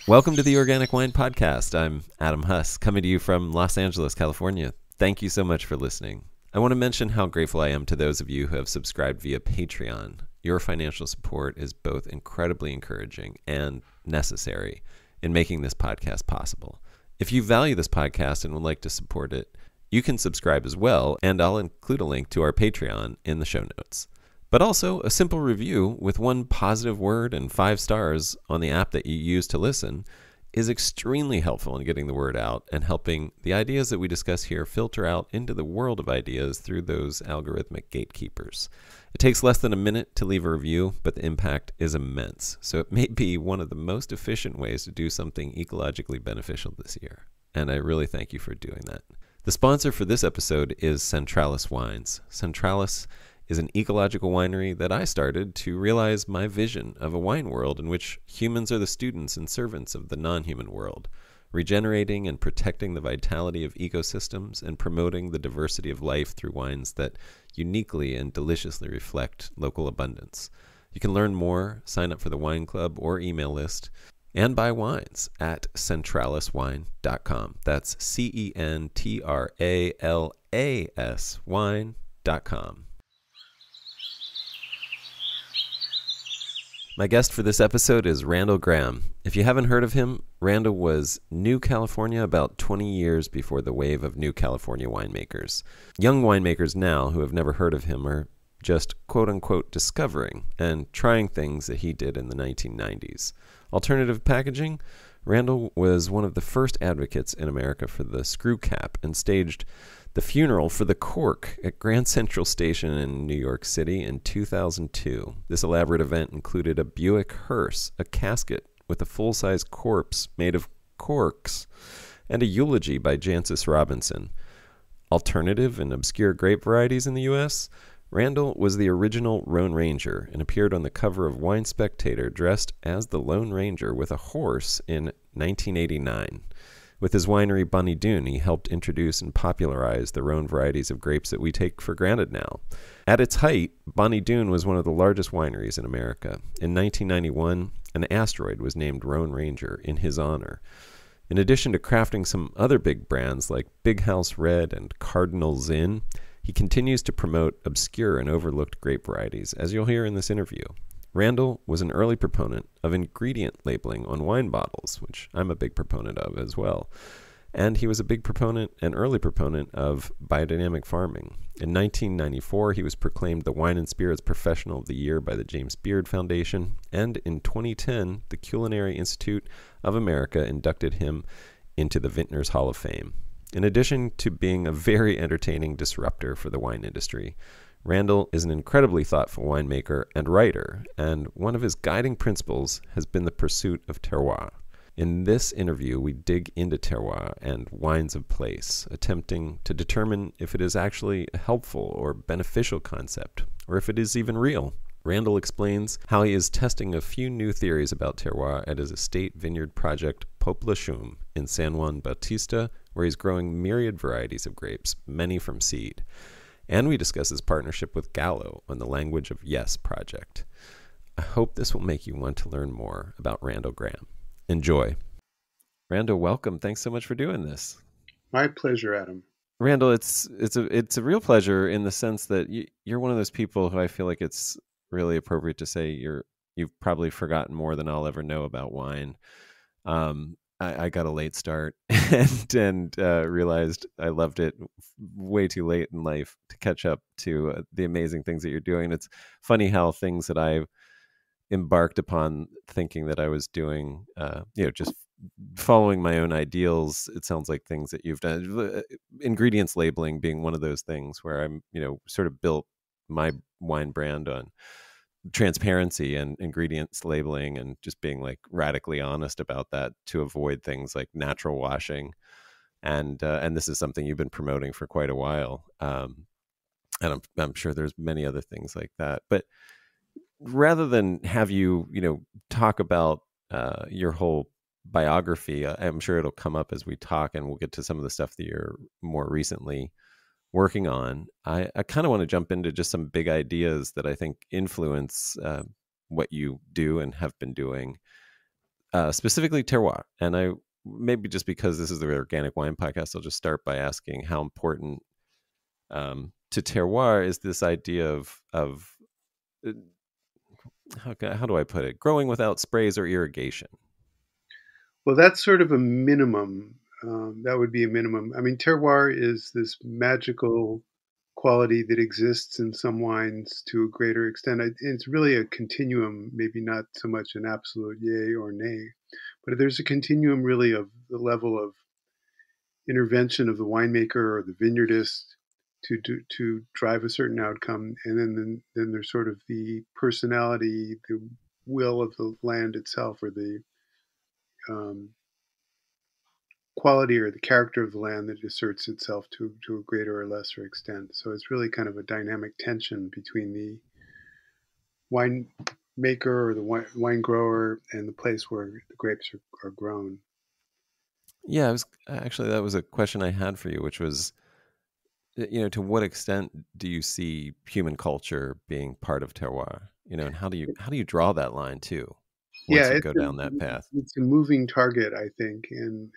Welcome to the Organic Wine Podcast. I'm Adam Huss, coming to you from Los Angeles, California. Thank you so much for listening. I want to mention how grateful I am to those of you who have subscribed via Patreon. Your financial support is both incredibly encouraging and necessary in making this podcast possible. If you value this podcast and would like to support it, you can subscribe as well, and I'll include a link to our Patreon in the show notes. But also, a simple review with one positive word and 5 stars on the app that you use to listen is extremely helpful in getting the word out and helping the ideas that we discuss here filter out into the world of ideas through those algorithmic gatekeepers. It takes less than a minute to leave a review, but the impact is immense. So it may be one of the most efficient ways to do something ecologically beneficial this year. And I really thank you for doing that. The sponsor for this episode is Centralis Wines. Centralis is an ecological winery that I started to realize my vision of a wine world in which humans are the students and servants of the non-human world, regenerating and protecting the vitality of ecosystems and promoting the diversity of life through wines that uniquely and deliciously reflect local abundance. You can learn more, sign up for the wine club or email list, and buy wines at centraliswine.com. That's CENTRALAS wine.com. My guest for this episode is Randall Grahm. If you haven't heard of him, Randall was New California about 20 years before the wave of New California winemakers. Young winemakers now who have never heard of him are just quote-unquote discovering and trying things that he did in the 1990s. Alternative packaging? Randall was one of the first advocates in America for the screw cap and staged the funeral for the cork at Grand Central Station in New York City in 2002. This elaborate event included a Buick hearse, a casket with a full-size corpse made of corks, and a eulogy by Jancis Robinson. Alternative and obscure grape varieties in the U.S.? Randall was the original Rhone Ranger and appeared on the cover of Wine Spectator dressed as the Lone Ranger with a horse in 1989. With his winery Bonny Doon, he helped introduce and popularize the Rhone varieties of grapes that we take for granted now. At its height, Bonny Doon was one of the largest wineries in America. In 1991, an asteroid was named Rhone Ranger in his honor. In addition to crafting some other big brands like Big House Red and Cardinal Zin, he continues to promote obscure and overlooked grape varieties, as you'll hear in this interview. Randall was an early proponent of ingredient labeling on wine bottles, which I'm a big proponent of as well. And he was a big proponent and early proponent of biodynamic farming. In 1994, he was proclaimed the Wine and Spirits Professional of the Year by the James Beard Foundation, and in 2010, the Culinary Institute of America inducted him into the Vintners Hall of Fame. In addition to being a very entertaining disruptor for the wine industry, Randall is an incredibly thoughtful winemaker and writer, and one of his guiding principles has been the pursuit of terroir. In this interview, we dig into terroir and wines of place, attempting to determine if it is actually a helpful or beneficial concept, or if it is even real. Randall explains how he is testing a few new theories about terroir at his estate vineyard project Popelouchum in San Juan Bautista, where he's growing myriad varieties of grapes, many from seed. And we discuss his partnership with Gallo on the Language of Yes project. I hope this will make you want to learn more about Randall Grahm. Enjoy. Randall, welcome. Thanks so much for doing this. My pleasure, Adam. Randall, it's a real pleasure in the sense that you're one of those people who I feel like it's really appropriate to say you've probably forgotten more than I'll ever know about wine. I got a late start and realized I loved it way too late in life to catch up to the amazing things that you're doing. It's funny how things that I embarked upon thinking that I was doing, just following my own ideals, it sounds like things that you've done. Ingredients labeling being one of those things where I'm, sort of built my wine brand on transparency and ingredients labeling and just being like radically honest about that to avoid things like natural washing. And this is something you've been promoting for quite a while. And I'm sure there's many other things like that. But rather than have you, talk about your whole biography, I'm sure it'll come up as we talk, and we'll get to some of the stuff that you're more recently working on. I kind of want to jump into just some big ideas that I think influence what you do and have been doing. specifically terroir. And I maybe just because this is the organic wine podcast, I'll just start by asking how important to terroir is this idea of uh, how do I put it? Growing without sprays or irrigation. Well, that's sort of a minimum. That would be a minimum. I mean, terroir is this magical quality that exists in some wines to a greater extent. It's really a continuum, maybe not so much an absolute yay or nay, but there's a continuum really of the level of intervention of the winemaker or the vineyardist to drive a certain outcome, and then there's sort of the personality, the will of the land itself, or the um, quality or the character of the land that asserts itself to a greater or lesser extent. So it's really kind of a dynamic tension between the wine maker or the wine grower and the place where the grapes are grown. Yeah, I was actually that was a question I had for you, which was, to what extent do you see human culture being part of terroir? And how do you draw that line too, Yeah, once you go down that path? it's a moving target, I think, and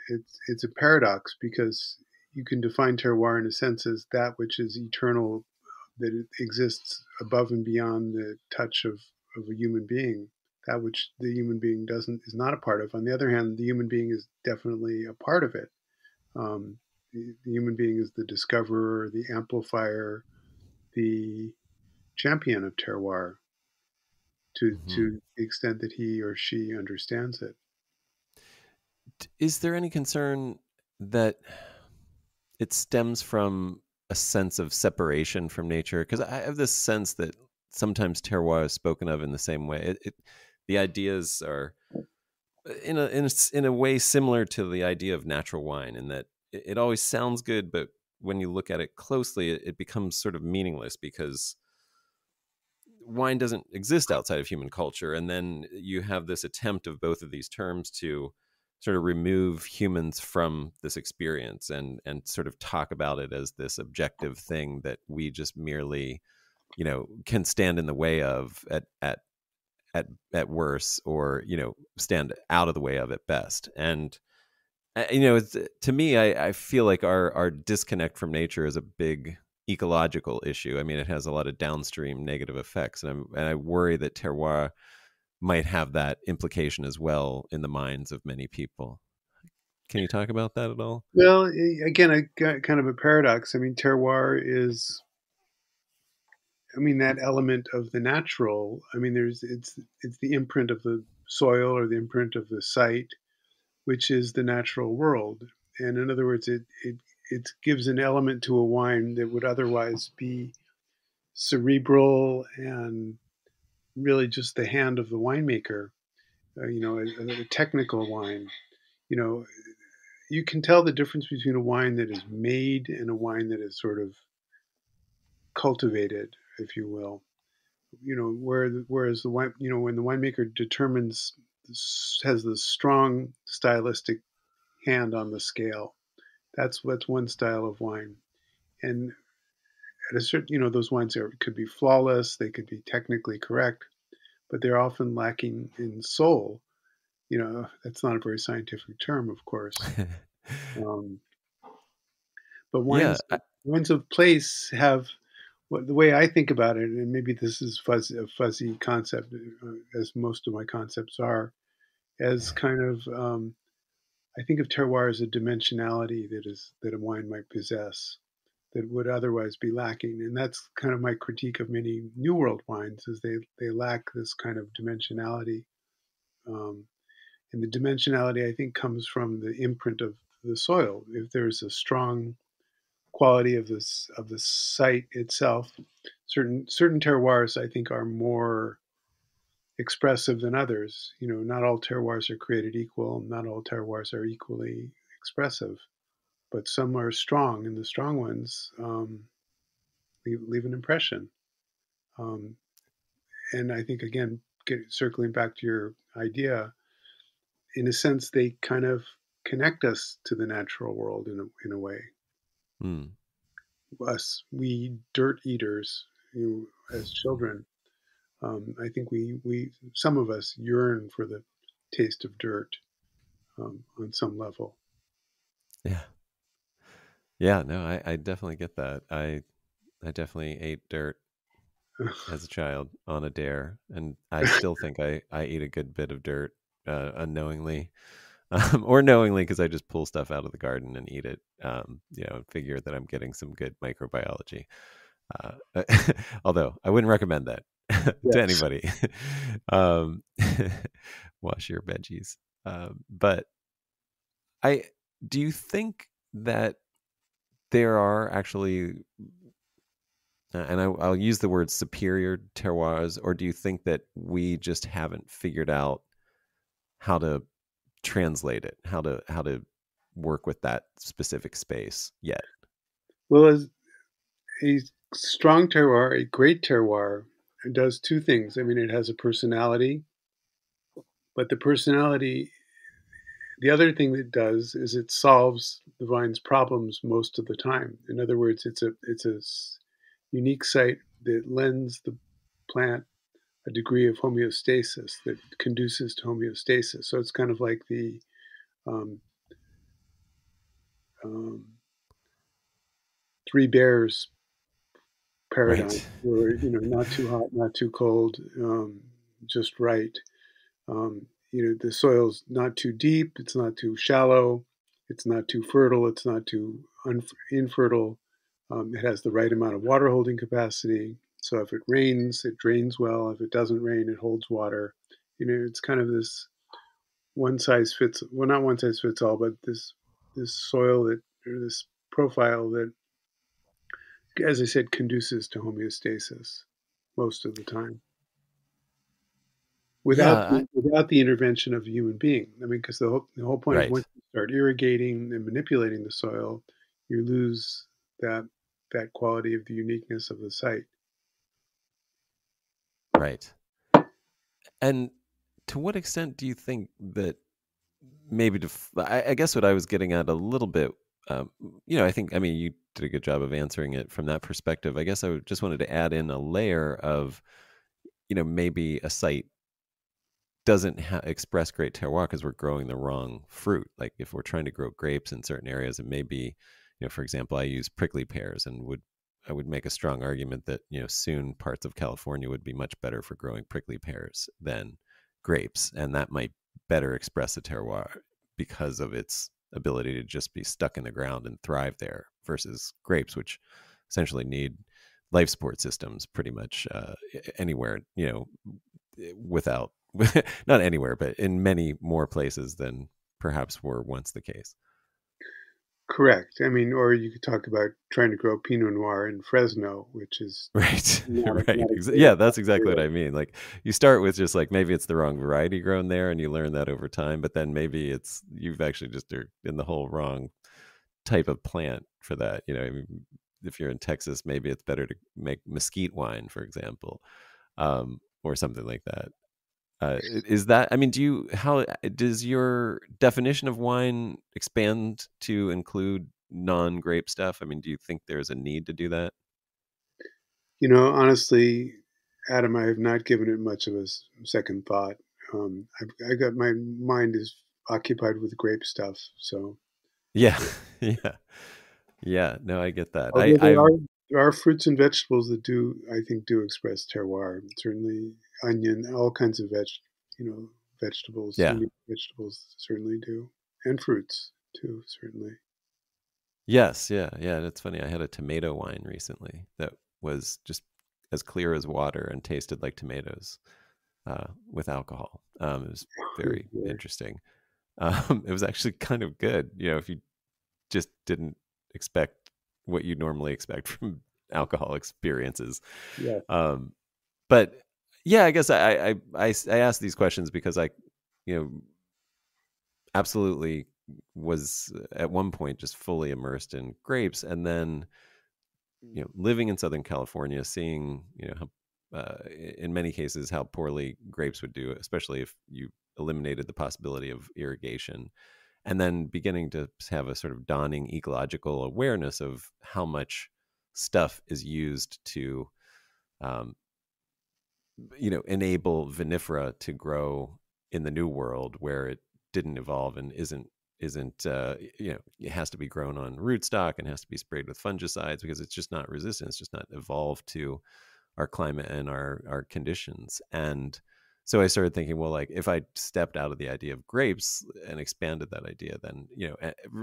it's a paradox because you can define terroir in a sense as that which is eternal, that it exists above and beyond the touch of a human being, that which the human being doesn't is not a part of. On the other hand, the human being is definitely a part of it. The human being is the discoverer, the amplifier, the champion of terroir Hmm. to the extent that he or she understands it. Is there any concern that it stems from a sense of separation from nature? Because I have this sense that sometimes terroir is spoken of in the same way. The ideas are in a way similar to the idea of natural wine, in that it always sounds good, but when you look at it closely, it becomes sort of meaningless because wine doesn't exist outside of human culture. And then you have this attempt of both of these terms to sort of remove humans from this experience and sort of talk about it as this objective thing that we just merely can stand in the way of at worst, or stand out of the way of at best. And to me, I feel like our disconnect from nature is a big ecological issue. I mean, it has a lot of downstream negative effects, and I worry that terroir might have that implication as well in the minds of many people. Can you talk about that at all? Well, again, I got kind of a paradox. I mean, terroir is, I mean, that element of the natural. I mean, it's the imprint of the soil or the imprint of the site, which is the natural world. And in other words, it gives an element to a wine that would otherwise be cerebral and really just the hand of the winemaker. A technical wine. You know, you can tell the difference between a wine that is made and a wine that is sort of cultivated, if you will. Whereas the wine, when the winemaker determines, has the strong stylistic hand on the scale, that's one style of wine. And at a certain, those wines could be flawless, they could be technically correct, but they're often lacking in soul. That's not a very scientific term, of course. Um, but Yeah. wines of place have, the way I think about it, and maybe this is a fuzzy concept, as most of my concepts are, as kind of, I think of terroir as a dimensionality that a wine might possess that would otherwise be lacking, and that's kind of my critique of many New World wines, is they lack this kind of dimensionality, um, and the dimensionality I think comes from the imprint of the soil. If there's a strong quality of the site itself. Certain terroirs I think are more expressive than others. Not all terroirs are created equal. Not all terroirs are equally expressive, but some are strong, and the strong ones leave an impression. Um, and I think again, circling back to your idea, in a sense, they kind of connect us to the natural world in a way. Hmm. We dirt eaters, as children, I think we some of us yearn for the taste of dirt on some level. Yeah. Yeah, no, I definitely get that. I definitely ate dirt as a child on a dare, and I still think I eat a good bit of dirt unknowingly, or knowingly because I just pull stuff out of the garden and eat it. Figure that I'm getting some good microbiology. Uh, Although I wouldn't recommend that to Yes. anybody. um, Wash your veggies. But I do you think that there are actually, and I'll use the word superior terroirs, or do you think that we just haven't figured out how to translate it, how to work with that specific space yet? Well, as a strong terroir, a great terroir, does two things. I mean, it has a personality, but the other thing it does is it solves the vine's problems most of the time. In other words, it's a unique site that lends the plant a degree of homeostasis that conduces to homeostasis. So it's kind of like the um, um, three bears paradigm, Right. where not too hot, not too cold, just right. The soil's not too deep, it's not too shallow, it's not too fertile, it's not too infertile. It has the right amount of water holding capacity. So if it rains, it drains well. If it doesn't rain, it holds water. It's kind of this one size fits, well, not one size fits all, but this soil that, or this profile that, as I said, conduces to homeostasis most of the time, without Yeah. without the intervention of a human being. I mean, because the whole point is, Right. once you start irrigating and manipulating the soil, you lose that that quality of the uniqueness of the site. Right. And to what extent do you think that maybe I guess what I was getting at a little bit, um, I think, I mean, you did a good job of answering it from that perspective. I guess just wanted to add in a layer of, maybe a site doesn't express great terroir because we're growing the wrong fruit. Like if we're trying to grow grapes in certain areas, it may be, for example, I use prickly pears, and I would make a strong argument that soon parts of California would be much better for growing prickly pears than grapes, and that might better express a terroir because of its ability to just be stuck in the ground and thrive there, versus grapes, which essentially need life support systems pretty much anywhere, without not anywhere, but in many more places than perhaps were once the case. Correct. I mean, or you could talk about trying to grow Pinot Noir in Fresno, which is Right. Right. not a Yeah, great that's exactly what material. I mean. Like you start with just like maybe it's the wrong variety grown there and you learn that over time, but then maybe it's you've actually just are in the whole wrong type of plant for that. I mean, if you're in Texas, maybe it's better to make mesquite wine, for example, or something like that. Is that, I mean, how does your definition of wine expand to include non-grape stuff? I mean, do you think there's a need to do that? Honestly, Adam, I have not given it much of a second thought. I got my mind is occupied with grape stuff. So, Yeah. Yeah. Yeah. No, I get that. although there I've are there are fruits and vegetables that I think do express terroir. Certainly, onion, all kinds of vegetables, yeah. unique vegetables certainly do, and fruits too, certainly. Yes. Yeah. Yeah. It's funny. I had a tomato wine recently that was just as clear as water and tasted like tomatoes with alcohol. It was Good very Lord. interesting. It was actually kind of good, if you just didn't expect what you normally expect from alcohol experiences. Yeah, Um, but yeah, I guess I ask these questions because I, you know, absolutely was at one point just fully immersed in grapes, and then living in Southern California, seeing how, in many cases how poorly grapes would do, especially if you eliminated the possibility of irrigation, and then beginning to have a sort of dawning ecological awareness of how much stuff is used to um, enable vinifera to grow in the new world where it didn't evolve and isn't it has to be grown on rootstock and has to be sprayed with fungicides because it's just not resistant. It's just not evolved to our climate and our conditions. And so I started thinking, well, like if I stepped out of the idea of grapes and expanded that idea, then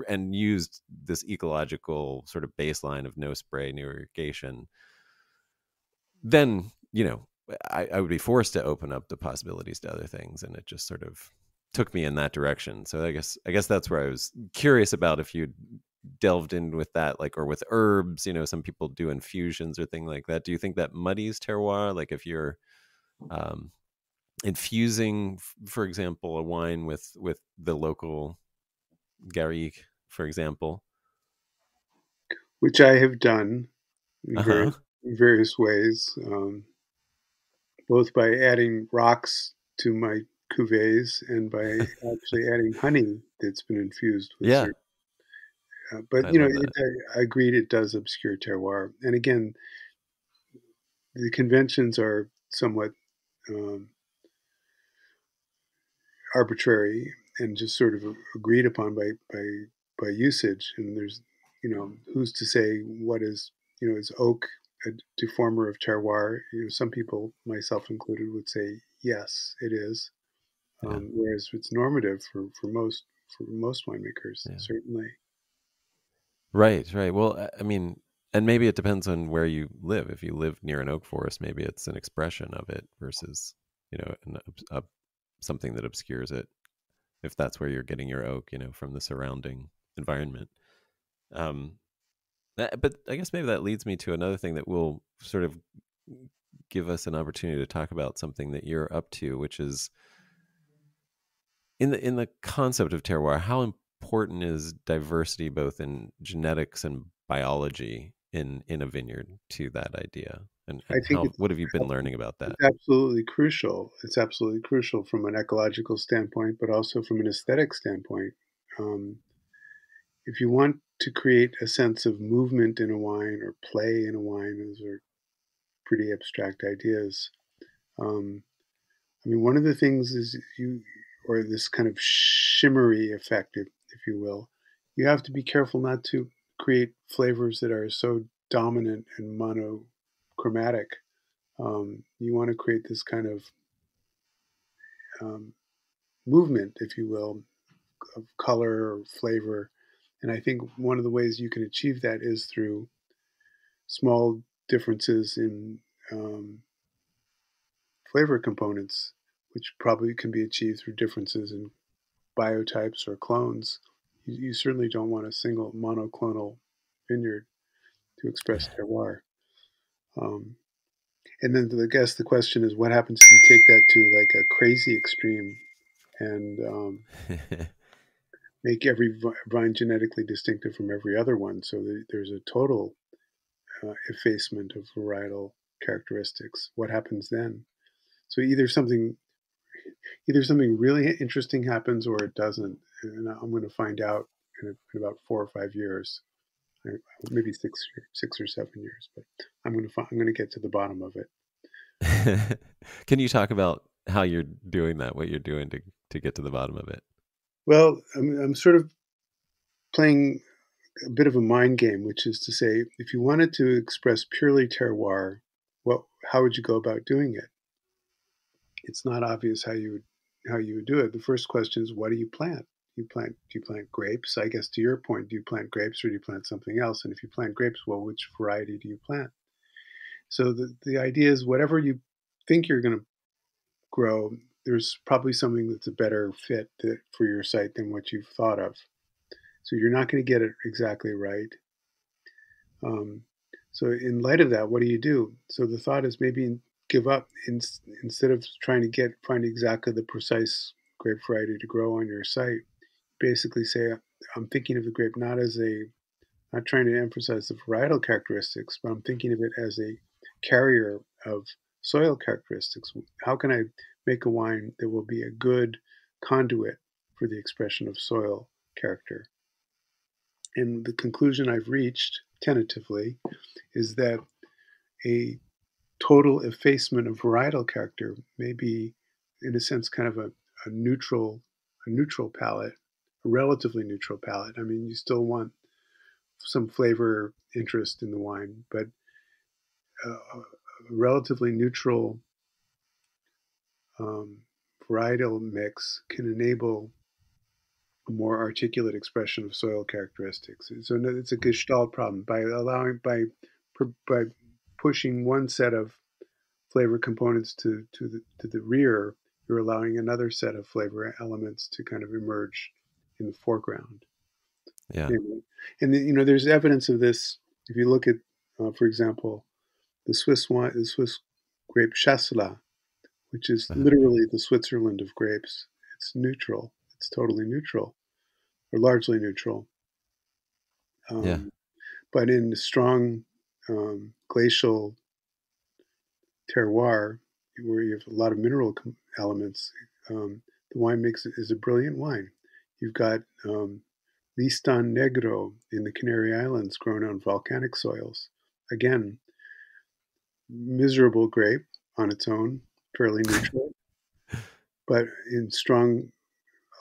and used this ecological sort of baseline of no spray, no irrigation, then I would be forced to open up the possibilities to other things, and it just sort of took me in that direction. So I guess that's where I was curious about if you delved in with that, like, or with herbs. Some people do infusions or things like that. Do you think that muddies terroir? Like if you're um, infusing, for example, a wine with the local garrigue, for example. which I have done in Uh-huh. various ways, both by adding rocks to my cuvées and by actually adding honey that's been infused with Yeah, certain. But I love that. I agreed it does obscure terroir. And again, the conventions are somewhat um, arbitrary and just sort of agreed upon by usage. And there's, who's to say what is, is oak a deformer of terroir? Some people, myself included, would say yes, it is. Yeah, Whereas it's normative for most winemakers, yeah. certainly. Right. Well, I mean, and maybe it depends on where you live. If you live near an oak forest, maybe it's an expression of it versus, something that obscures it. If that's where you're getting your oak, from the surrounding environment. Um, but I guess maybe that leads me to another thing that will sort of give us an opportunity to talk about something that you're up to, which is in the concept of terroir. How important is diversity, both in genetics and biology, in a vineyard to that idea? And I and think how what have you been learning about that? it's absolutely crucial. It's absolutely crucial from an ecological standpoint, but also from an aesthetic standpoint. Um, if you want to create a sense of movement in a wine or play in a wine, those are pretty abstract ideas. Um, I mean, one of the things is or this kind of shimmery effect, if you will, you have to be careful not to create flavors that are so dominant and monochromatic. You want to create this kind of um, movement, if you will, of color or flavor. And I think one of the ways you can achieve that is through small differences in um, flavor components, which probably can be achieved through differences in biotypes or clones. You certainly don't want a single monoclonal vineyard to express terroir. Um, and then I guess the question is, what happens if you take that to like a crazy extreme and make every vine genetically distinctive from every other one, so that there's a total effacement of varietal characteristics? What happens then? So either something really interesting happens or it doesn't, and I'm going to find out in about 4 or 5 years, maybe 6 or 7 years. But I'm going to get to the bottom of it. Can you talk about how you're doing that? What you're doing to get to the bottom of it? Well, I'm sort of playing a bit of a mind game, which is to say, if you wanted to express purely terroir, how would you go about doing it? It's not obvious how you would do it. The first question is, what do you plant? Do you plant grapes? I guess to your point, do you plant grapes or do you plant something else? And if you plant grapes, well, which variety do you plant? So the idea is, whatever you think you're going to grow, there's probably something that's a better fit for your site than what you've thought of. So you're not going to get it exactly right. Um, so in light of that, what do you do? So the thought is, maybe give up instead of trying to find exactly the precise grape variety to grow on your site. Basically say, I'm thinking of the grape not trying to emphasize the varietal characteristics, but I'm thinking of it as a carrier of soil characteristics. How can I make a wine that will be a good conduit for the expression of soil character? And the conclusion I've reached, tentatively, is that a total effacement of varietal character may be, in a sense, kind of a neutral palate, a relatively neutral palate. I mean, you still want some flavor interest in the wine, but a relatively neutral um, varietal mix can enable a more articulate expression of soil characteristics. So it's a Gestalt problem by pushing one set of flavor components to the rear. You're allowing another set of flavor elements to kind of emerge in the foreground. Yeah. And you know, there's evidence of this if you look at, for example, the Swiss grape Chasselas, which is Uh-huh. literally the Switzerland of grapes. It's neutral. It's totally neutral, or largely neutral. Yeah. Um, but in strong glacial terroir, where you have a lot of mineral elements, the wine makes it is a brilliant wine. You've got Listan Negro in the Canary Islands, grown on volcanic soils. Again, miserable grape on its own, fairly neutral, but in strong,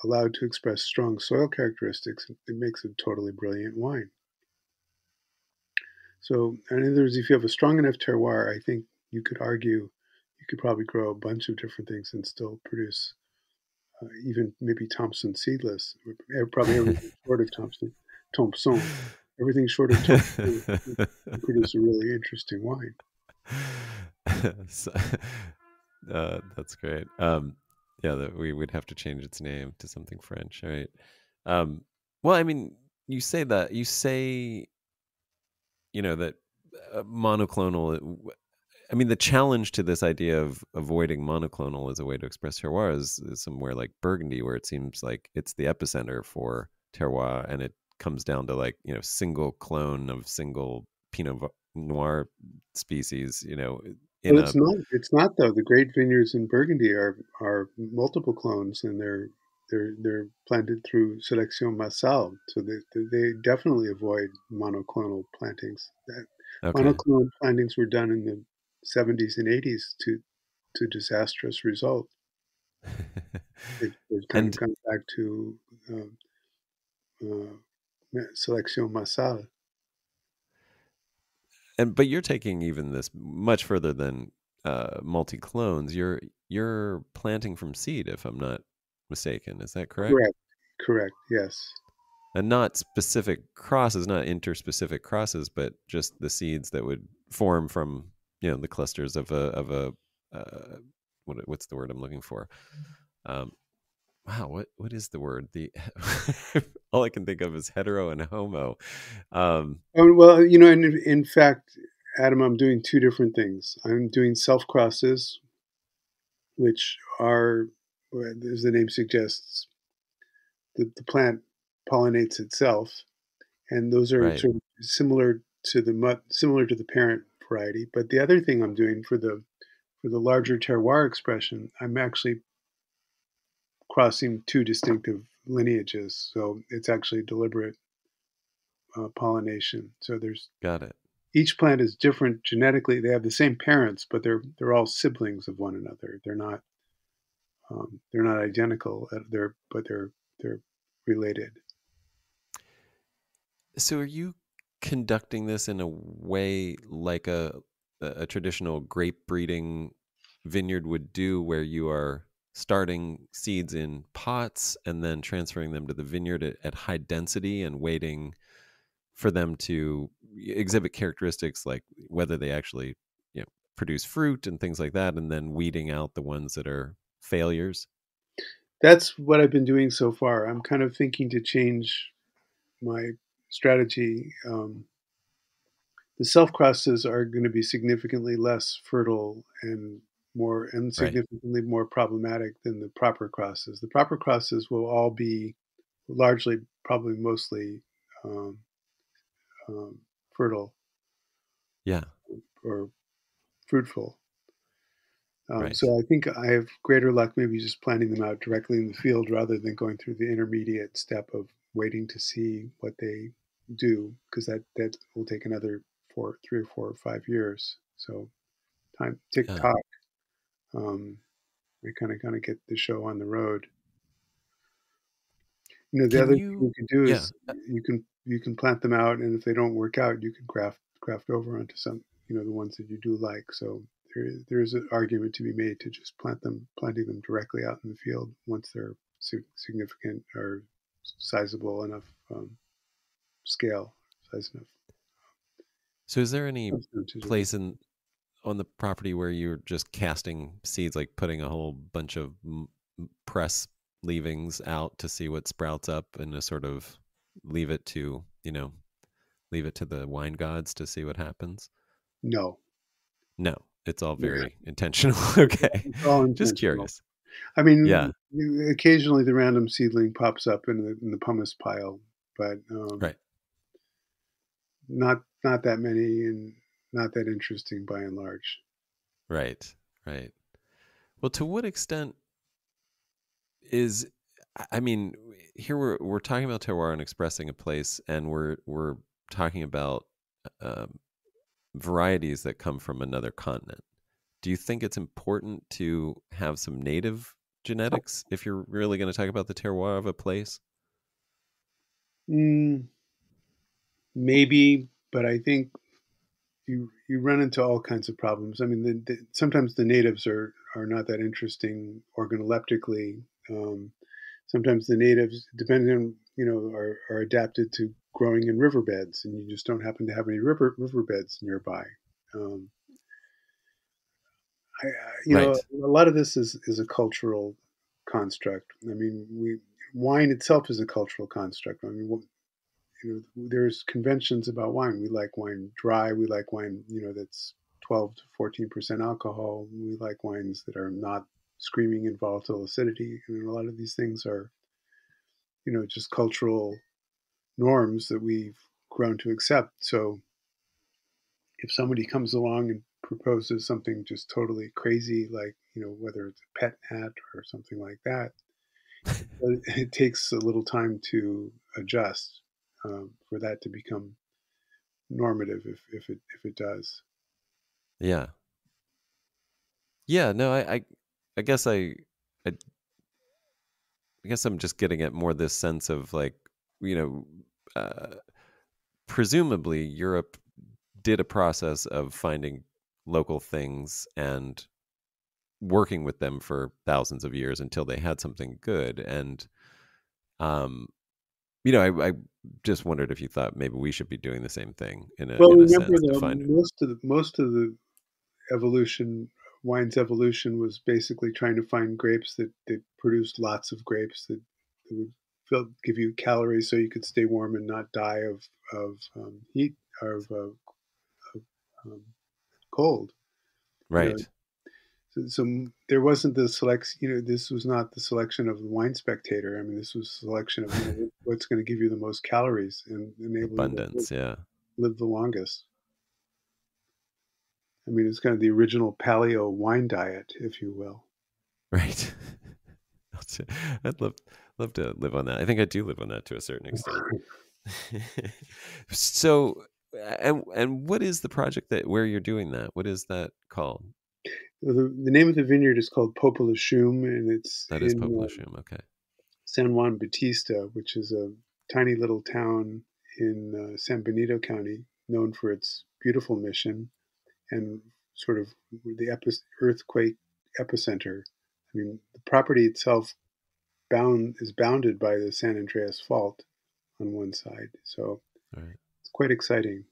allowed to express strong soil characteristics, it makes a totally brilliant wine. So, in other words, if you have a strong enough terroir, I think you could argue you could probably grow a bunch of different things and still produce even maybe Thompson seedless, probably everything short of Thompson, everything short of Thompson would produce a really interesting wine. So, that's great. Yeah, that we would have to change its name to something French, right? Um, well, I mean, you say, that monoclonal. I mean, the challenge to this idea of avoiding monoclonal as a way to express terroir is somewhere like Burgundy, where it seems like it's the epicenter for terroir, and it comes down to like single clone of single Noir species, in Well, a It's not though. The great vineyards in Burgundy are multiple clones, and they're planted through selection massale. So they definitely avoid monoclonal plantings. okay. Monoclonal plantings were done in the 70s and 80s to disastrous result. They've kind of And come back to selection massale. but you're taking even this much further than multi clones. You're planting from seed, if I'm not mistaken. Is that correct? Correct. Correct. Yes. And not specific crosses, not interspecific crosses, but just the seeds that would form from the clusters of a what's the word I'm looking for? Um, wow, what is the word? The all I can think of is hetero and homo. Um, Oh, well, you know, in fact, Adam, I'm doing two different things. I'm doing self crosses, which are, well, as the name suggests, the plant pollinates itself, and those are right. sort of similar to the parent variety. But the other thing I'm doing for the larger terroir expression, I'm actually crossing two distinctive lineages. So it's actually deliberate pollination. So there's Got it. each plant is different genetically. They have the same parents, but they're all siblings of one another. They're not identical. They're related. So are you conducting this in a way like a traditional grape breeding vineyard would do, where you are starting seeds in pots and then transferring them to the vineyard at high density and waiting for them to exhibit characteristics like whether they actually produce fruit and things like that, and then weeding out the ones that are failures? That's what I've been doing so far. I'm kind of thinking to change my strategy. The self crosses are going to be significantly less fertile and Right. significantly more problematic than the proper crosses. The proper crosses will all be largely, probably mostly um, um, fertile Yeah. or fruitful. Right. So I think I have greater luck maybe just planting them out directly in the field rather than going through the intermediate step of waiting to see what they do, because that will take another 3 or 4 or 5 years. So time tick Yeah. tock. Um, I kind of get the show on the road. The Can other thing you? you can do Yeah. is you can plant them out, and if they don't work out, you can graft over onto some, the ones that you do like. So there's an argument to be made to just planting them directly out in the field once they're significant or sizable enough, scale, size enough So is there any percentage of them. place in on the property where you're just casting seeds, like putting a whole bunch of press leavings out to see what sprouts up, and to sort of leave it to leave it to the wine gods to see what happens? No, No, it's all very intentional. Okay, it's all just intentional. curious. I mean, Yeah, occasionally the random seedling pops up in the pumice pile, but right, not that many, and not that interesting by and large. right, right. Well, to what extent is I mean, here we're talking about terroir and expressing a place, and we're talking about um, varieties that come from another continent. Do you think it's important to have some native genetics if you're really going to talk about the terroir of a place? Mm, maybe, but I think you run into all kinds of problems. I mean, sometimes the natives are not that interesting organoleptically. Um, Sometimes the natives, depending on, are adapted to growing in riverbeds, and you just don't happen to have any riverbeds nearby. Um, Right, a lot of this is a cultural construct. I mean, wine itself is a cultural construct. I mean, there's conventions about wine. We like wine dry. We like wine, that's 12 to 14% alcohol. We like wines that are not screaming in volatile acidity. And a lot of these things are, just cultural norms that we've grown to accept. So if somebody comes along and proposes something just totally crazy, like, whether it's a pet nat or something like that, it takes a little time to adjust, for that to become normative, if it does. yeah, yeah. No, I guess I, I guess I'm just getting at more this sense of like, you know, presumably Europe did a process of finding local things and working with them for thousands of years until they had something good. And um, I just wondered if you thought maybe we should be doing the same thing in a Well, in a remember sense to though, find. most of the evolution, wine's evolution was basically trying to find grapes that produced lots of grapes that would give you calories so you could stay warm and not die of heat, or of cold. You know, Right. so there wasn't the select. This was not the selection of the Wine Spectator. I mean, this was selection of, what's going to give you the most calories and enable you to Abundance. Yeah. live the longest. I mean, it's kind of the original paleo wine diet, if you will. Right. I'd love to live on that. I think I do live on that to a certain extent. So, and what is the project that where you're doing that? What is that called? The name of the vineyard is called Popelouchum, and it's That is in Popelouchum. Okay. San Juan Bautista, which is a tiny little town in San Benito County, known for its beautiful mission and sort of the earthquake epicenter. I mean, the property itself is bounded by the San Andreas Fault on one side, so All right. it's quite exciting.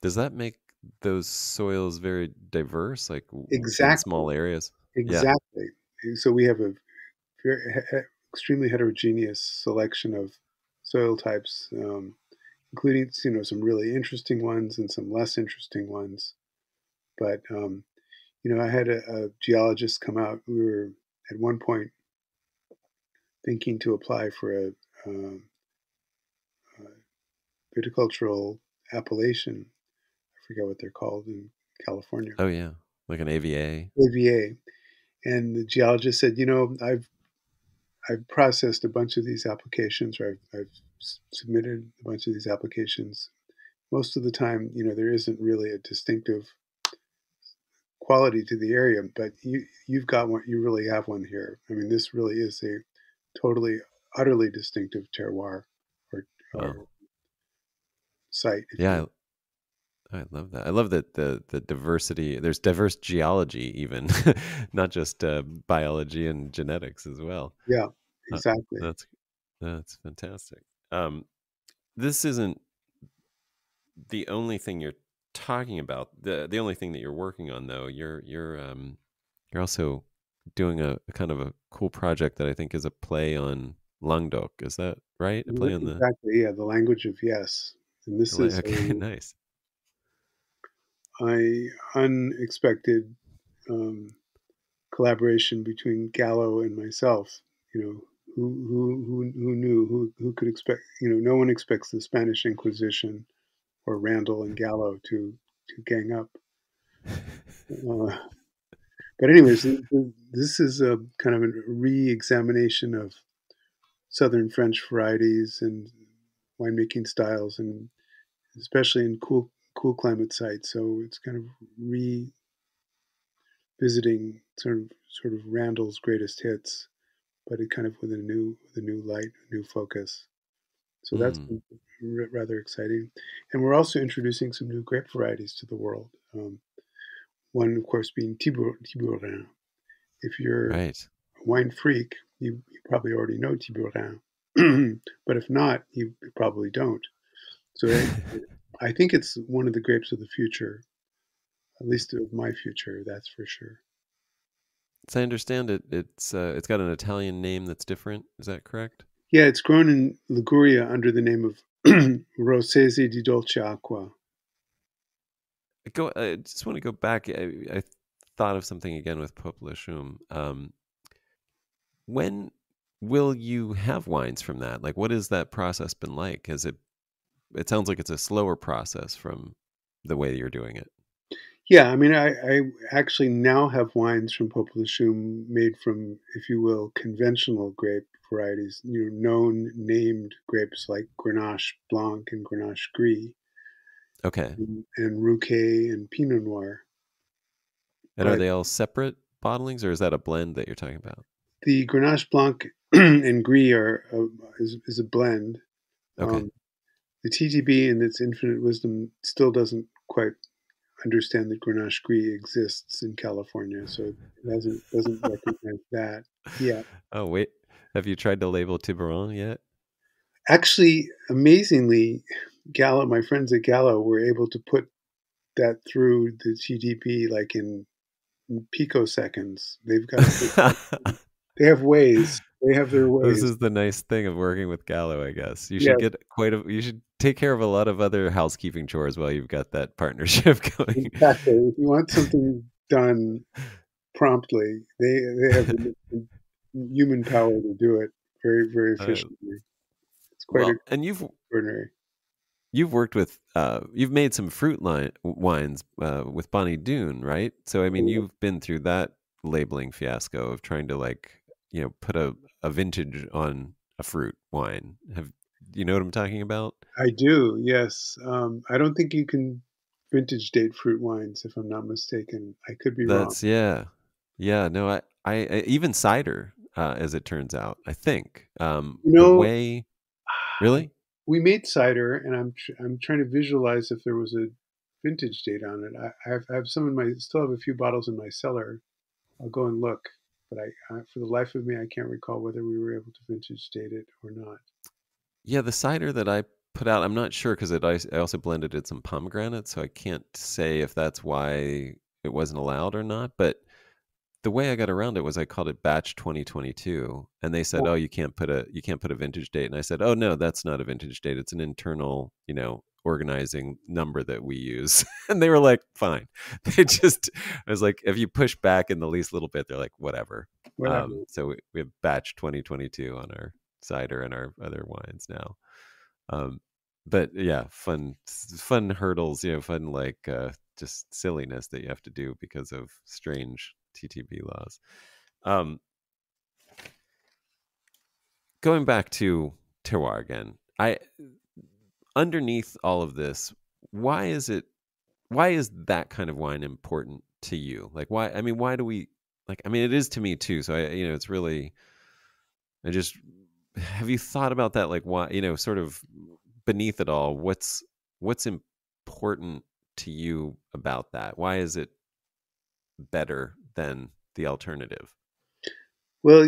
Does that make those soils very diverse, like in Exactly, small areas? Yeah. exactly. So we have a very extremely heterogeneous selection of soil types, including, some really interesting ones and some less interesting ones. But I had a geologist come out. We were at one point thinking to apply for um, a viticultural appellation. I forget what they're called in California. Oh yeah. Like an AVA. AVA. And the geologist said, I've processed a bunch of these applications, or I've submitted a bunch of these applications. Most of the time, there isn't really a distinctive quality to the area, but you've got one. You really have one here. I mean, this really is a totally, utterly distinctive terroir or Wow. site, if you will. Yeah, I love that. I love that the diversity. There's diverse geology, even not just biology and genetics as well. Yeah, Uh, exactly. that's that's fantastic. Um, this isn't the only thing you're talking about. The only thing that you're working on, though. You're also doing a kind of a cool project that I think is a play on Languedoc. Is that right? A play on the Exactly. Yeah, the language of yes. And this is okay, nice. a unexpected um, collaboration between Gallo and myself. You know, who knew who could expect? You know, no one expects the Spanish Inquisition or Randall and Gallo to gang up. Uh, but anyways, this is a kind of a re-examination of Southern French varieties and winemaking styles, and especially in cool climate sites. So it's kind of revisiting sort of Randall's greatest hits, but it kind of with a new light, a new focus. So that's Mm, been rather exciting. And we're also introducing some new grape varieties to the world. One, of course, being Tiburon. If you're a right. wine freak, you probably already know Tiburon. But if not, you probably don't. So I think it's one of the grapes of the future, at least of my future, that's for sure. So I understand it. It's got an Italian name that's different. Is that correct? Yeah, it's grown in Liguria under the name of Rossese di Dolce Acqua. I just want to go back. I thought of something again with Popelouchum. When will you have wines from that? Like, what has that process been like? Has it? It sounds like it's a slower process from the way you're doing it. Yeah, I mean, I actually now have wines from Popelouchum made from, if you will, conventional grape varieties, known named grapes like Grenache Blanc and Grenache Gris Okay. and Rouquet and Pinot Noir. And are But they all separate bottlings, or is that a blend that you're talking about? the Grenache Blanc and Gris is a blend. Okay. Um, the TGB, in its infinite wisdom, still doesn't quite understand that Grenache Gris exists in California, so it doesn't recognize that yet. Oh wait, have you tried to label Tiburon yet? Actually, amazingly, Gallo, my friends at Gallo, were able to put that through the TGB like in picoseconds. They've got they have ways. They have their This ways. is the nice thing of working with Gallo, I guess. You Yeah, should get quite a. You should take care of a lot of other housekeeping chores while you've got that partnership going. exactly. If you want something done promptly, they have the human power to do it very Uh, efficiently. It's quite well, and extraordinary. you've worked with you've made some fruit line wines with Bonny Doon, right? So I mean, you've been through that labeling fiasco of trying to like put a vintage on a fruit wine. Have you know what I'm talking about? I do, yes. I don't think you can vintage date fruit wines, if I'm not mistaken. I could be wrong. That's yeah, yeah. No, I even cider, as it turns out. I think You the know, way really. we made cider, and I'm trying to visualize if there was a vintage date on it. I have some in my still have a few bottles in my cellar. I'll go and look, but for the life of me, I can't recall whether we were able to vintage date it or not. Yeah, the cider that I put out, I'm not sure because I also blended in some pomegranate, so I can't say if that's why it wasn't allowed or not. But the way I got around it was I called it batch 2022, and they said, "Oh, you can't put a vintage date." And I said, "Oh no, that's not a vintage date. It's an internal, organizing number that we use." And they were like, "Fine." They just I was like, if you push back in the least little bit, they're like, "Whatever." Whatever. So we have batch 2022 on our cider and our other wines now. Um, but yeah, fun hurdles, fun like just silliness that you have to do because of strange TTB laws. Um, Going back to terroir again, I underneath all of this, why is it? Why is that kind of wine important to you? Like, why? I mean, why do we like? I mean, it is to me too. So it's really. I just have you thought about that? Like, why? Sort of beneath it all, what's important to you about that? Why is it better than the alternative? Well,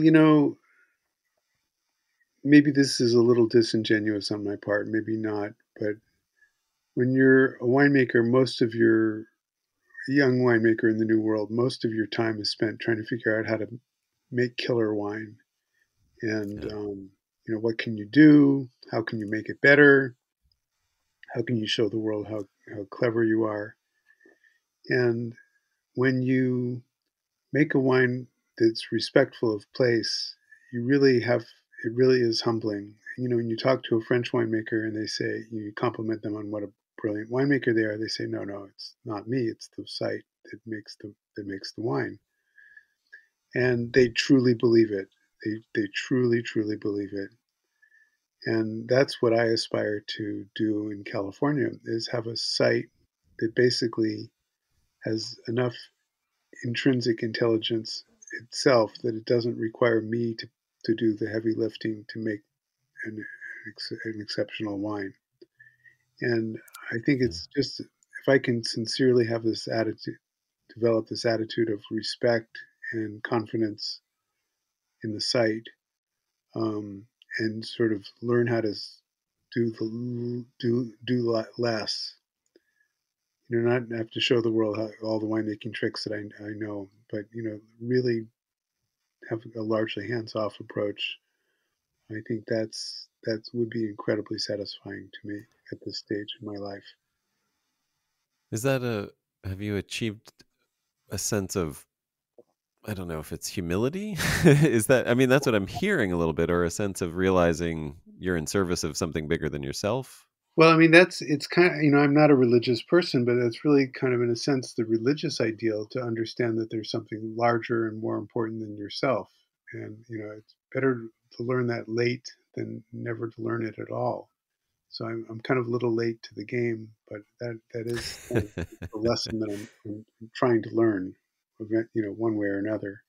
maybe this is a little disingenuous on my part, maybe not, but when you're a winemaker, most of your young winemaker in the new world, most of your time is spent trying to figure out how to make killer wine. And, Yeah. what can you do? How can you make it better? How can you show the world how clever you are? And when you make a wine that's respectful of place, you really have it really is humbling. When you talk to a French winemaker and they say you compliment them on what a brilliant winemaker they are, they say, no, no, it's not me, it's the site that makes the wine. And they truly believe it. They truly, truly believe it. And that's what I aspire to do in California is have a site that basically has enough intrinsic intelligence itself that it doesn't require me to do the heavy lifting to make an exceptional wine. And I think Yeah. it's just if I can sincerely have this attitude, develop this attitude of respect and confidence in the site, and sort of learn how to do less. Not have to show the world all the winemaking tricks that I know, but really have a largely hands-off approach. I think that would be incredibly satisfying to me at this stage in my life. Is that a have you achieved a sense of I don't know if it's humility? Is that I mean, that's what I'm hearing a little bit, or a sense of realizing you're in service of something bigger than yourself? Well, I mean, it's kind of, I'm not a religious person, but that's really kind of, in a sense, the religious ideal to understand that there's something larger and more important than yourself. And, it's better to learn that late than never to learn it at all. So I'm kind of a little late to the game, but that is kind of the lesson that I'm trying to learn, one way or another.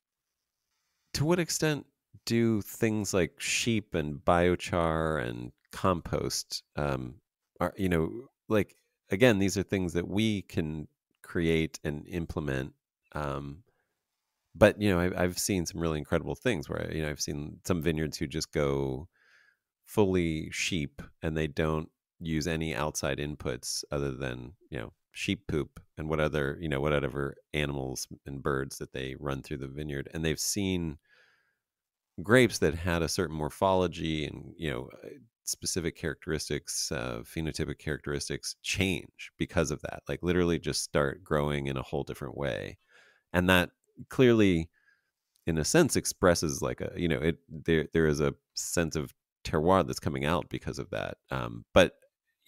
To what extent do things like sheep and biochar and compost are like again these are things that we can create and implement but I've seen some really incredible things where I've seen some vineyards who just go fully sheep and they don't use any outside inputs other than sheep poop and whatever animals and birds that they run through the vineyard, and they've seen grapes that had a certain morphology and specific characteristics, phenotypic characteristics change because of that, like literally just start growing in a whole different way. And that clearly in a sense expresses like a it there is a sense of terroir that's coming out because of that. But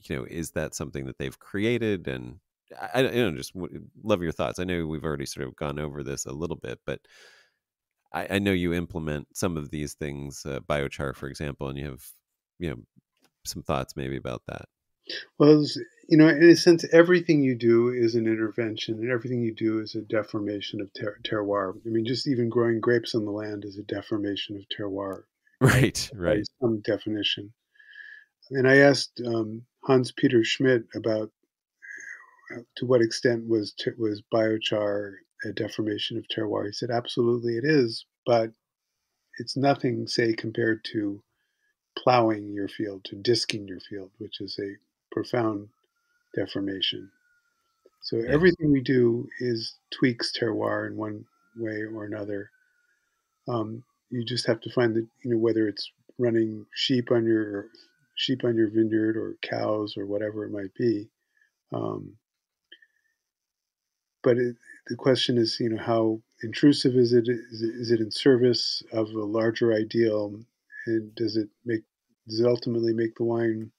is that something that they've created? And just love your thoughts. I know we've already sort of gone over this a little bit, but I know you implement some of these things, biochar, for example, and you have, some thoughts maybe about that. Well, in a sense, everything you do is an intervention, and everything you do is a deformation of terroir. I mean, just even growing grapes on the land is a deformation of terroir by, Right, by right. some definition. And I asked Hans Peter Schmidt about to what extent was biochar a deformation of terroir. He said, absolutely, it is, but it's nothing, say, compared to plowing your field, to disking your field, which is a profound deformation. So Yeah, everything we do is tweaks terroir in one way or another. You just have to find that whether it's running sheep on your vineyard or cows or whatever it might be. Um, but the question is, how intrusive is it? Is it in service of a larger ideal, and does it ultimately make the wine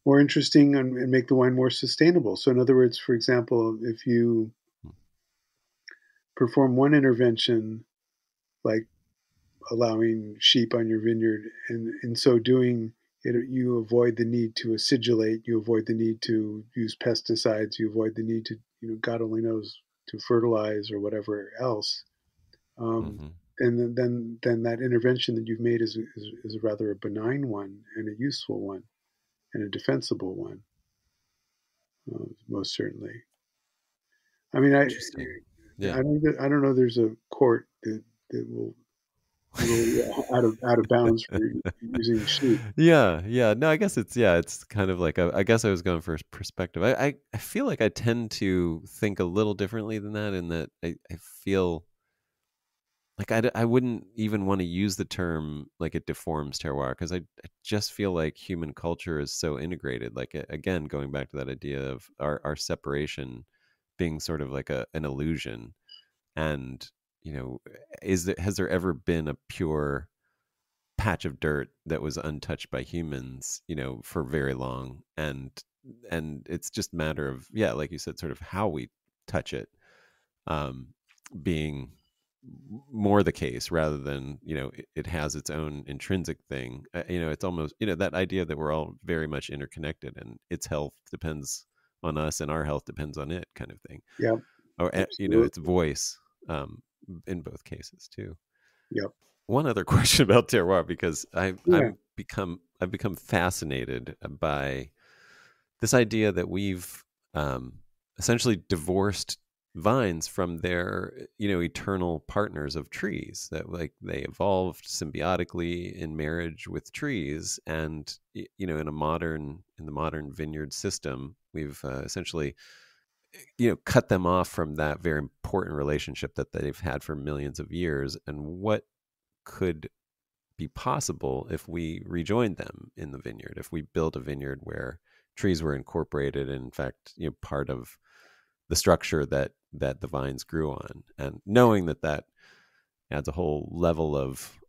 more interesting and make the wine more sustainable? So, in other words, for example, if you perform one intervention like allowing sheep on your vineyard, and in so doing, you avoid the need to acidulate, you avoid the need to use pesticides, you avoid the need to, God only knows to fertilize or whatever else, um, Hmm. and then that intervention that you've made is rather a benign one and a useful one and a defensible one, most certainly. I mean, Interesting. Yeah. I don't know. There's a court that will rule you out of bounds for using sheep. Yeah, yeah. No, I guess it's kind of like I guess I was going for a perspective. I feel like I tend to think a little differently than that, in that I feel like I wouldn't even want to use the term like it deforms terroir, because I just feel like human culture is so integrated. Like again, going back to that idea of our separation being sort of like an illusion. And has there ever been a pure patch of dirt that was untouched by humans, for very long? And it's just a matter of, yeah, like you said, sort of how we touch it, um being more the case, rather than it has its own intrinsic thing. It's almost, that idea that we're all very much interconnected, and its health depends on us and our health depends on it, kind of thing. Yep, Or its absolutely. voice, um in both cases too. Yep. One other question about terroir, because Yeah. I've become fascinated by this idea that we've, um, essentially divorced vines from their eternal partners of trees, that like they evolved symbiotically in marriage with trees. And in the modern vineyard system, we've essentially cut them off from that very important relationship that they've had for millions of years. And what could be possible if we rejoined them in the vineyard, if we built a vineyard where trees were incorporated and in fact part of the structure that the vines grew on, and knowing that adds a whole level of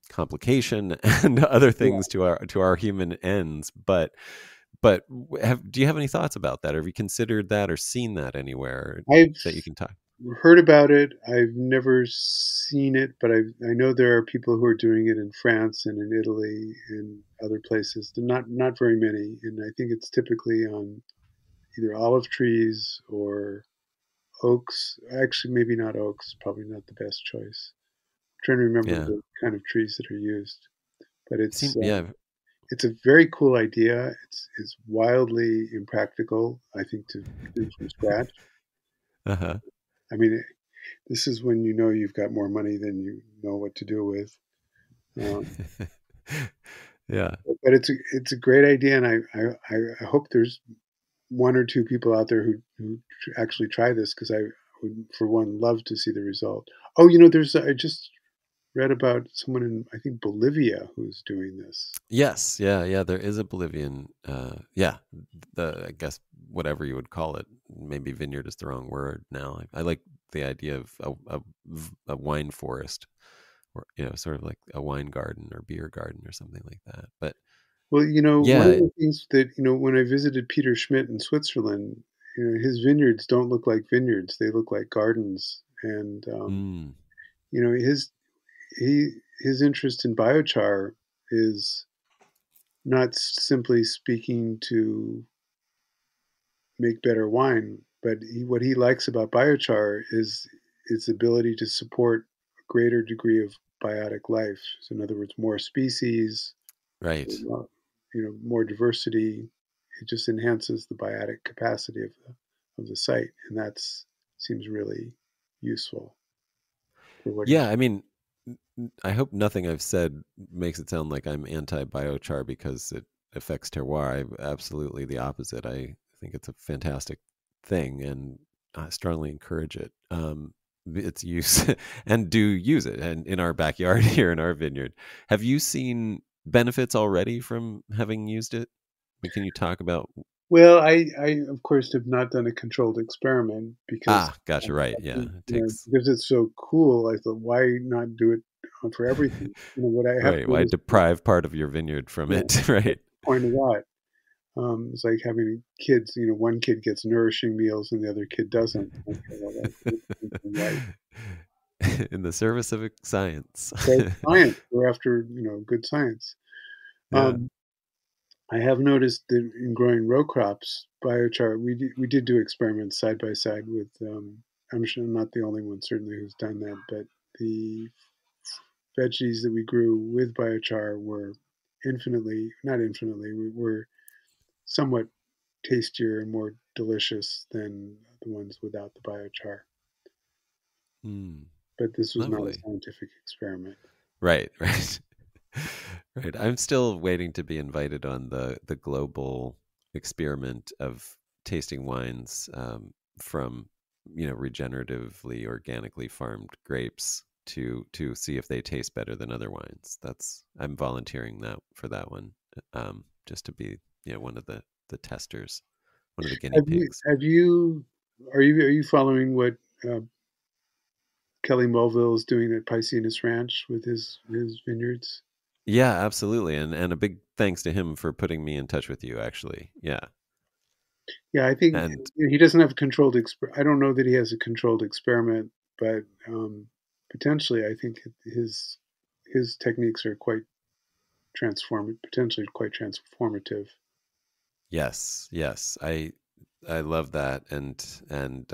complication and other Yeah. things to our human ends. But do you have any thoughts about that? Have you considered that or seen that anywhere I've that you can talk? heard about it. I've never seen it, but I know there are people who are doing it in France and in Italy and other places. They're not very many, and I think it's typically on either olive trees or oaks. Actually, maybe not oaks. Probably not the best choice. I'm trying to remember Yeah. the kind of trees that are used, but Yeah. it's a very cool idea. It's wildly impractical, I think, to do from scratch. Uh-huh. I mean, this is when you know you've got more money than you know what to do with. Um, Yeah. but it's a great idea, and I hope there's one or two people out there who actually try this, because I would, for one, love to see the result. Oh, there's I just read about someone in, I think, Bolivia who's doing this. Yes, yeah, yeah. There is a Bolivian, yeah, I guess whatever you would call it. Maybe vineyard is the wrong word now. I like the idea of a wine forest, or sort of like a wine garden or beer garden or something like that. But Well, one of yeah, the things that, when I visited Peter Schmidt in Switzerland, his vineyards don't look like vineyards; they look like gardens. And mm, you know, his he his interest in biochar is not simply speaking to make better wine, but what he likes about biochar is its ability to support a greater degree of biotic life. So, in other words, more species, right. more diversity. It just enhances the biotic capacity of the site, and that's seems really useful for what Yeah, he's. I mean, I hope nothing I've said makes it sound like I'm anti-biochar because it affects terroir. Absolutely the opposite. I think it's a fantastic thing, and I strongly encourage it. Its use and do use it, and in our backyard here in our vineyard. Have you seen benefits already from having used it? I mean, can you talk about? Well, I of course have not done a controlled experiment because Ah, gotcha. Right. Yeah, it takes. because it's so cool. I thought, why not do it for everything? What I have Right. to Why understand, deprive part of your vineyard from yeah, it? that's Right. the point of that. It's like having kids. One kid gets nourishing meals and the other kid doesn't. Okay, well, that's right. In the service of science. So science. We're after good science. Yeah. Um, I have noticed that in growing row crops, biochar, we did do experiments side by side with. I'm sure I'm not the only one, certainly, who's done that, but the veggies that we grew with biochar were infinitely, not infinitely, were somewhat tastier and more delicious than the ones without the biochar. Hmm. But this was not a Lovely. scientific experiment. Right, right. Right. I'm still waiting to be invited on the global experiment of tasting wines from, regeneratively, organically farmed grapes to see if they taste better than other wines. I'm volunteering that for that one, just to be, one of the testers, one of the guinea pigs. Have you are you following what uh, Kelly Mulville is doing at Piscinus Ranch with his vineyards? Yeah, absolutely. And a big thanks to him for putting me in touch with you, actually. Yeah. Yeah, I think And he doesn't have a controlled I don't know that he has a controlled experiment, but potentially I think his techniques are quite potentially quite transformative. yes, yes. I love that, and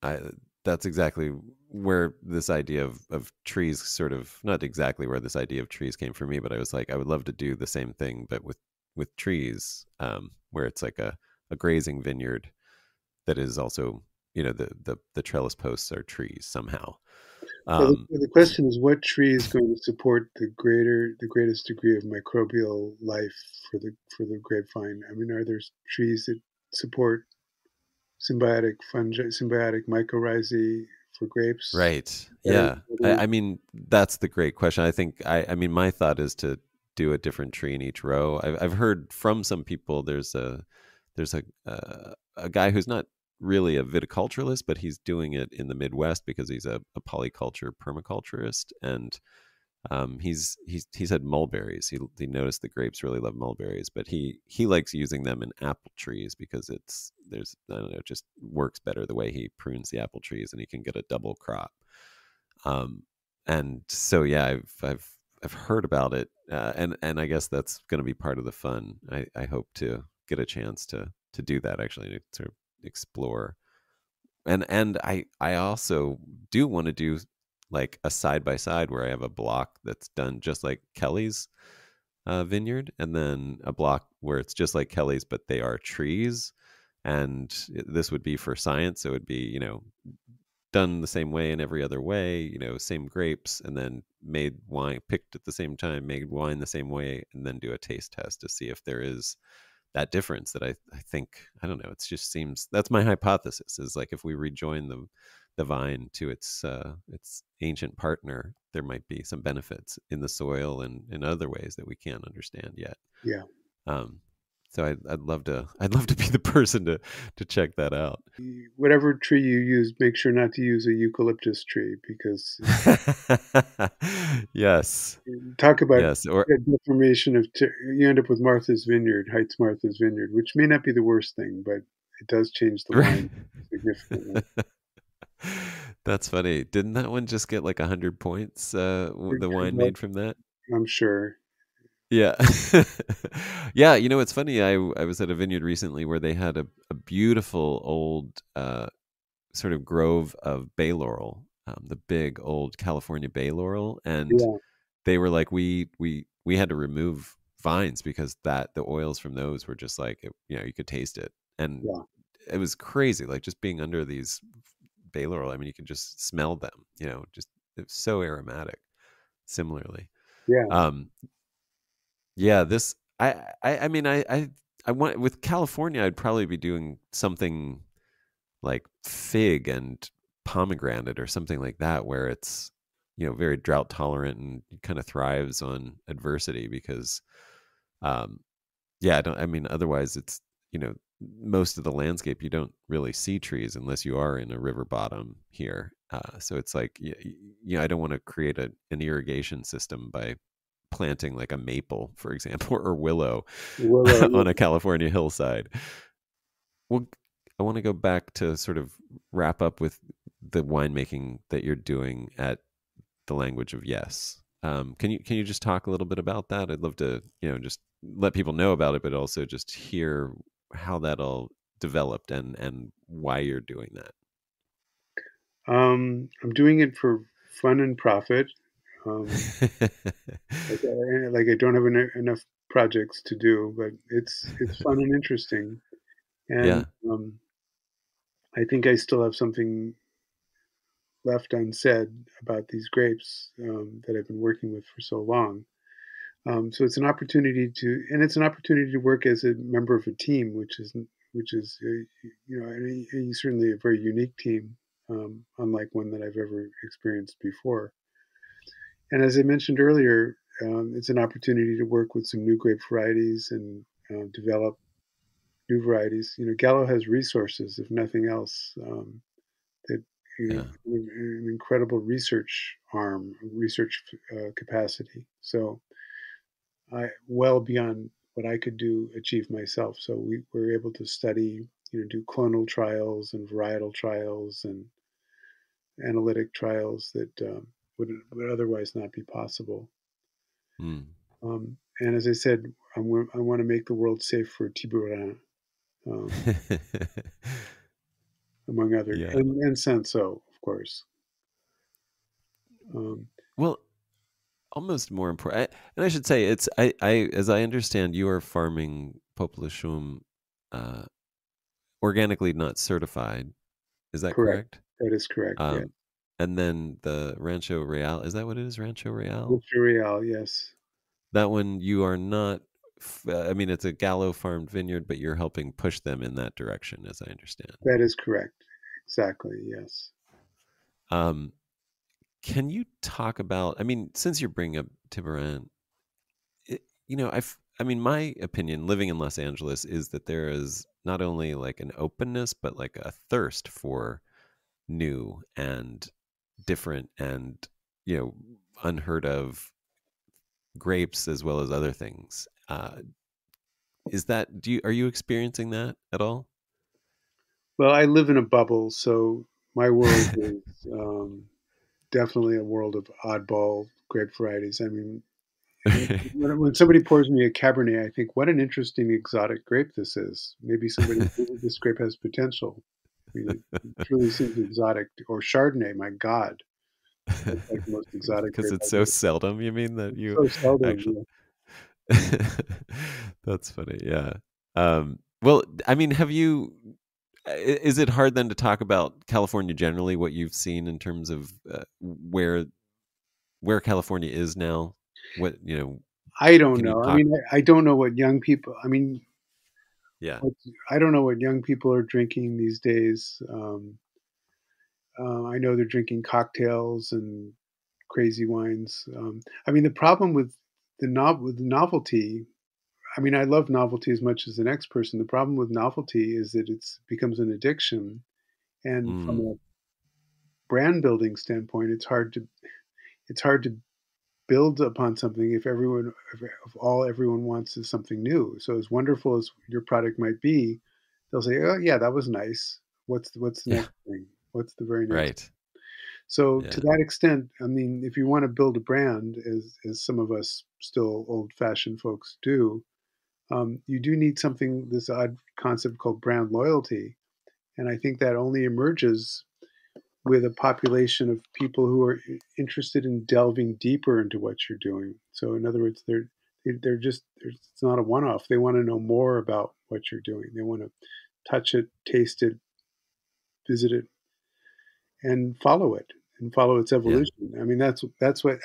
I that's exactly where this idea of trees sort of, not exactly where this idea of trees came from me, but I was like, I would love to do the same thing, but with trees, where it's like a grazing vineyard that is also, the trellis posts are trees somehow. Well, Um, the question is, what tree is going to support the greatest degree of microbial life for the grapevine? I mean, are there trees that support symbiotic mycorrhizae for grapes Right. better Yeah. than others? I mean, that's the great question. I think I mean my thought is to do a different tree in each row. I've heard from some people there's a guy who's not really a viticulturalist, but he's doing it in the Midwest because he's a polyculture permaculturist, and he's had mulberries. He noticed the grapes really love mulberries, but he likes using them in apple trees because there's I don't know, it just works better the way he prunes the apple trees, and he can get a double crop. Um, and so yeah, I've heard about it, and I guess that's going to be part of the fun. I hope to get a chance to do that, actually, to sort of explore. And I also do want to do like a side by side where I have a block that's done just like Kelly's vineyard, and then a block where it's just like Kelly's, but they are trees. And this would be for science. So it would be, done the same way in every other way, same grapes, and then made wine, picked at the same time, made wine the same way, and then do a taste test to see if there is that difference that I think, I don't know, it just seems, that's my hypothesis, is like if we rejoin the vine to its ancient partner, there might be some benefits in the soil and in other ways that we can't understand yet. Yeah. um so I'd love to be the person to check that out. Whatever tree you use, make sure not to use a eucalyptus tree because Yes, talk about yes, or deformation of you end up with Martha's Vineyard, Heights Martha's Vineyard, which may not be the worst thing, but it does change the wine significantly. That's funny. Didn't that one just get like 100 points? The wine made from that. I'm sure. Yeah. Yeah, it's funny. I was at a vineyard recently where they had a beautiful old sort of grove of bay laurel, the big old California bay laurel, and Yeah, they were like, we had to remove vines because the oils from those were just like, you could taste it, and yeah, it was crazy. Like just being under these bay laurel, I mean, you can just smell them. Just it's so aromatic. Similarly, yeah. um, yeah, this I mean I want, with California, I'd probably be doing something like fig and pomegranate or something like that, where it's, very drought tolerant and kind of thrives on adversity, because um yeah, I mean, otherwise it's, most of the landscape, you don't really see trees unless you are in a river bottom here. So it's like, I don't want to create an irrigation system by planting like a maple, for example, or willow Willow. on a California hillside. Well, I want to go back to sort of wrap up with the winemaking that you're doing at the Language of Yes. Can you just talk a little bit about that? I'd love to, just let people know about it, but also just hear how that all developed and why you're doing that. I'm doing it for fun and profit. Um, like I don't have enough projects to do, but it's fun and interesting. And Yeah, I think I still have something left unsaid about these grapes that I've been working with for so long. So it's an opportunity to, and it's an opportunity to work as a member of a team, which is certainly a very unique team, unlike one that I've ever experienced before. And as I mentioned earlier, it's an opportunity to work with some new grape varieties and develop new varieties. Gallo has resources, if nothing else, that yeah, an incredible research arm, research capacity. So well beyond what I could achieve myself. So we were able to study, do clonal trials and varietal trials and analytic trials that would otherwise not be possible. mm. And as I said, I want to make the world safe for Tiburon, um, among other, Yeah. and Senso, of course. Um, Well, almost more important, and I should say it's I as I understand, you are farming Popelouchum, uh, organically not certified. Is that Correct. correct? That is correct. Yeah. Um, and then the Rancho Real, is that what it is? Rancho Real? Mr. Real, yes. That one you are not. I mean, it's a Gallo farmed vineyard, but you're helping push them in that direction, as I understand. That is correct. Exactly. Yes. Um, can you talk about? I mean, since you're bringing up Tiburon, I mean, my opinion, living in Los Angeles, is that there is not only like an openness, but like a thirst for new and different and you know unheard of grapes as well as other things. Is that are you experiencing that at all? Well, I live in a bubble, so my world is definitely a world of oddball grape varieties. I mean, when somebody pours me a Cabernet, I think, what an interesting exotic grape this is. Maybe this grape has potential. I mean, it truly seems exotic. Or Chardonnay, my God, that's like the most exotic Because grape it's I've so ever. seldom, you mean that It's you so seldom. actually. Yeah. That's funny. Yeah. Well, I mean, have you? Is it hard then to talk about California generally? What you've seen in terms of where California is now? What I don't can you know. I talk? mean, I don't know what young people. I mean, Yeah. I don't know what young people are drinking these days. I know they're drinking cocktails and crazy wines. I mean, the problem with with the novelty. I mean, I love novelty as much as the next person. The problem with novelty is that it becomes an addiction, and from Mm, a brand building standpoint, it's hard to build upon something if all everyone wants is something new. So as wonderful as your product might be, they'll say, "Oh yeah, that was nice. What's the yeah. next thing? What's the very next?" Right. So to Yeah. that extent, I mean, if you want to build a brand, as some of us still old fashioned folks do, you do need something, this odd concept called brand loyalty. And I think that only emerges with a population of people who are interested in delving deeper into what you're doing. So in other words, it's not a one-off. They want to know more about what you're doing. They want to touch it, taste it, visit it, and follow its Yeah. evolution. I mean, that's what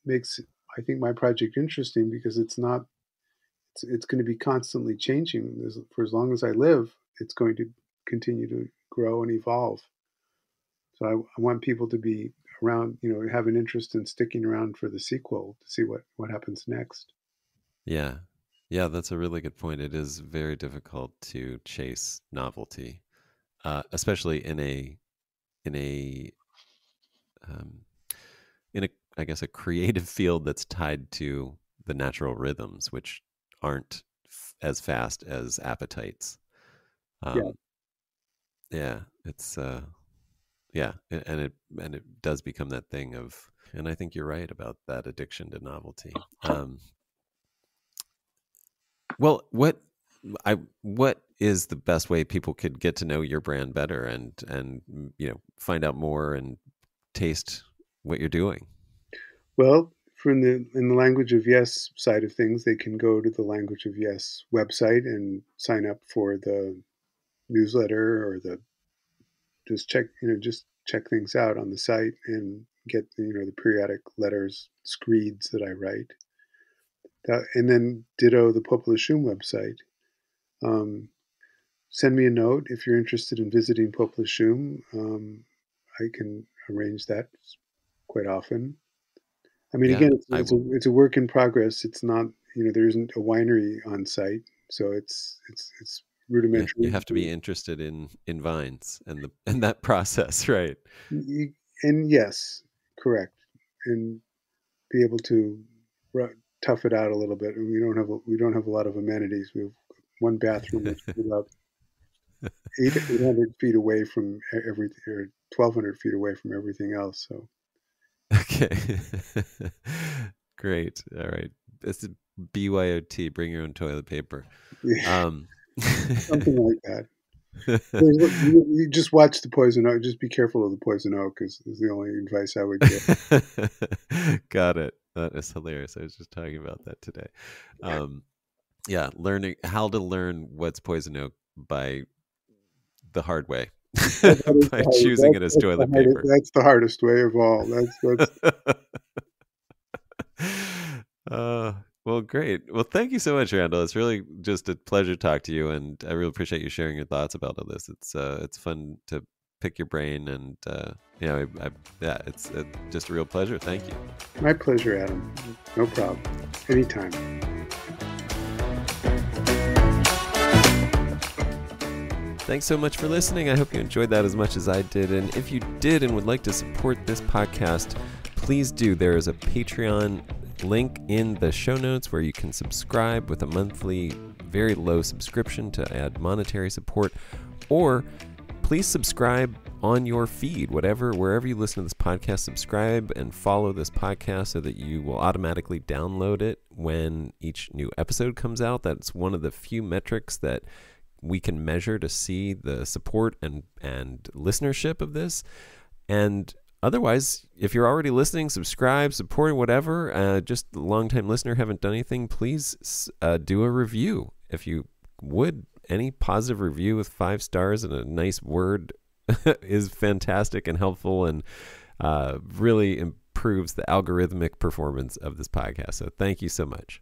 makes, I think, my project interesting, because it's going to be constantly changing. For as long as I live, it's going to continue to grow and evolve. So I want people to be around, have an interest in sticking around for the sequel to see what happens next. Yeah. Yeah, that's a really good point. It is very difficult to chase novelty, especially in a um, in a I guess a creative field that's tied to the natural rhythms, which aren't as fast as appetites. Yeah, Um, yeah, it's yeah, and it does become that thing of, and I think you're right about that addiction to novelty. Well, what is the best way people could get to know your brand better and find out more and taste what you're doing? Well, in the Language of Yes side of things, they can go to the Language of Yes website and sign up for the newsletter or just check things out on the site and get the periodic letters, screeds that I write. And then ditto the Popelouchum website. Send me a note if you're interested in visiting Popelouchum. I can arrange that quite often. I mean, Yeah, again, I will. it's a work in progress. It's not, there isn't a winery on site, so it's Yeah, you rudimentary. have to be interested in vines and that process, right? And yes, correct, and be able to tough it out a little bit. And we don't have a lot of amenities. We have one bathroom, which is about 800 feet away from everything, or 1,200 feet away from everything else. So Okay. Great. All right. This is BYOT, bring your own toilet paper. yeah, Um, something like that. You just watch the poison oak. Just be careful of the poison oak, is the only advice I would give. Got it. That is hilarious. I was just talking about that today. Yeah, learning how to learn what's poison oak by the hard way, by choosing it as toilet paper. That's the hardest way of all. That's uh, well, great. Well, thank you so much, Randall. It's really just a pleasure to talk to you, and I really appreciate you sharing your thoughts about all this. It's fun to pick your brain, and yeah, it's just a real pleasure. Thank you. my pleasure, Adam. No problem. Anytime. Thanks so much for listening. I hope you enjoyed that as much as I did. And if you did and would like to support this podcast, please do. There is a Patreon link in the show notes where you can subscribe with a monthly, very low subscription to add monetary support. Or please subscribe on your feed, wherever you listen to this podcast. Subscribe and follow this podcast so that you will automatically download it when each new episode comes out. That's one of the few metrics that we can measure to see the support and listenership of this. And otherwise, if you're already listening, subscribe, supporting, whatever, just a long-time listener, haven't done anything, please do a review. If you would, any positive review with 5 stars and a nice word is fantastic and helpful, and really improves the algorithmic performance of this podcast. So thank you so much.